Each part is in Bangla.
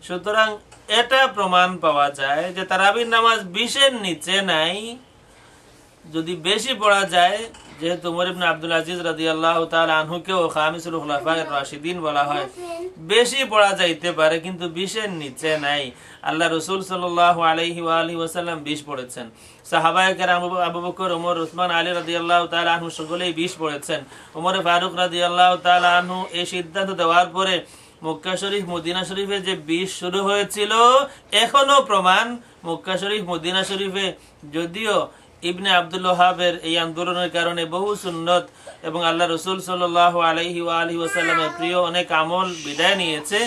সুতরাং এটা প্রমাণ পাওয়া যায় যে তারাবির নামাজ 20-এর নিচে নাই। যদি বেশি পড়া যায়, যেহেতু ওমর ইবনে আব্দুল আজিজ রাদিয়াল্লাহু তাআলা আনহুকেও খামিসুল খুলাফায়ে রাশিদিন বলা হয়, বেশি পড়া যাইতে পারে কিন্তু 20-এর নিচে নাই। আল্লাহ রাসূল সাল্লাল্লাহু আলাইহি ওয়া আলিহি ওয়াসাল্লাম 20 পড়েছেন। সাহাবায়ে কেরাম আবু বকর, ওমর, উসমান, আলী রাদিয়াল্লাহু তাআলা আনহু সকলেই 20 পড়েছেন। ওমর ফারুক রাদিয়াল্লাহু তাআলা আনহু এই সিদ্ধান্ত দেওয়ার পরে মক্কা শরীফ মদিনা শরীফে যে 20 শুরু হয়েছিল, এখনো প্রমাণ মক্কা শরীফ মদিনা শরীফে যদিও ইবনে আব্দুল ওয়াহাবের এই আন্দোলনের কারণে বহু সুন্নত এবং আল্লাহ রাসূল সাল্লাল্লাহু আলাইহি ওয়া আলিহি ওয়াসাল্লামের প্রিয় অনেক আমল বিদায় নিয়েছে,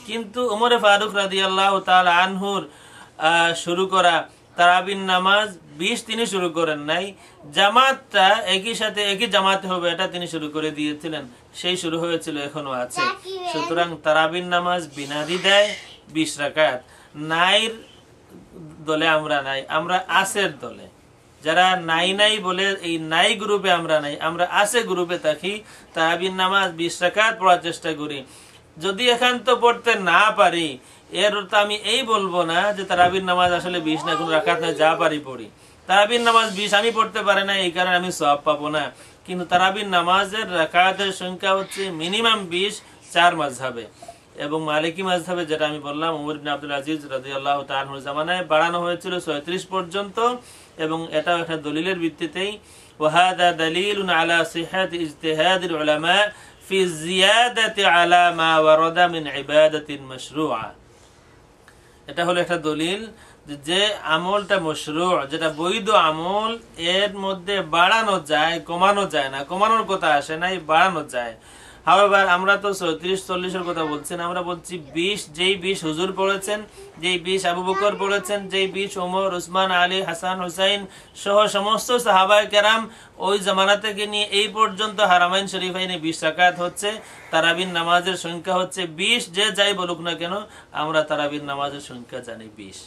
কিন্তু ওমর ফারুক রাদিয়াল্লাহু তাআলা আনহুর শুরু করা তারাবির নামাজ 20 তিনি শুরু করেন নাই। জামাতটা একই জামাতে হবে এটা তিনি শুরু করে দিয়েছিলেন, সেই শুরু হয়েছিল, এখনো আছে। সুতরাং তারাবির নামাজ বিনা দ্বিধায় 20 রাকাত। নাইর দলে আমরা নাই, আমরা আসের দলে। যারা নাই বলে এই নাই গ্রুপে আমরা নাই, আমরা আসে গ্রুপে থাকি। তারাবির নামাজ 20 রাকাত পড়ার চেষ্টা করি। যদি একান্ত পড়তে না পারি, এর অর্থ আমি এই বলবো না যে তারাবির নামাজ আসলে 20 না, কোনো রাকাত না, যা পারি পড়ি। তারাবির নামাজ 20 আমি পড়তে পারি না, এই কারণে আমি সওয়াব পাবো না। কিন্তু তারাবির নামাজের রাকাতের সংখ্যা হচ্ছে মিনিমাম 20 4 মাযহাবে, এবং মালিকি মাযহাবে যেটা আমি বললাম ওমর ইবনে আব্দুল আজিজ রাদিয়াল্লাহু তাআলা আনহুর জামানায় বাড়ানো হয়েছিল 36 পর্যন্ত, এবং এটাও একটা দলিলের ভিত্তিতেই। ওয়াহাদা দালিলুন আলা সিহহাতি ইজতিহাদিল উলামা ফি জিয়াদাতি আলা মা ওয়ারাদা মিন ইবাদাতিন মাশরুআ। এটা হলো একটা দলিল যে আমলটা মাশরু', যেটা বৈধ আমল, এর মধ্যে বাড়ানো যায়, কমানো যায় না। কমানোর কথা আসে নাই, বাড়ানো যায়। হাওয়ার আমরা তো 34-40-এর কথা বলছি না, আমরা বলছি 20। যেই 20 হুজুর পড়েছেন, যেই 20 আবু বকর পড়েছেন, যেই 20 ওমর, উসমান, আলী, হাসান, হুসাইন সহ সমস্ত সাহাবায়ে কেরাম ওই জামানা থেকে নিয়ে এই পর্যন্ত হারামাইন শরীফাইনে 20 রাকাত হচ্ছে। তারাবির নামাজের সংখ্যা হচ্ছে 20। যে যাই বলুক না কেন, আমরা তারাবির নামাজের সংখ্যা জানি 20।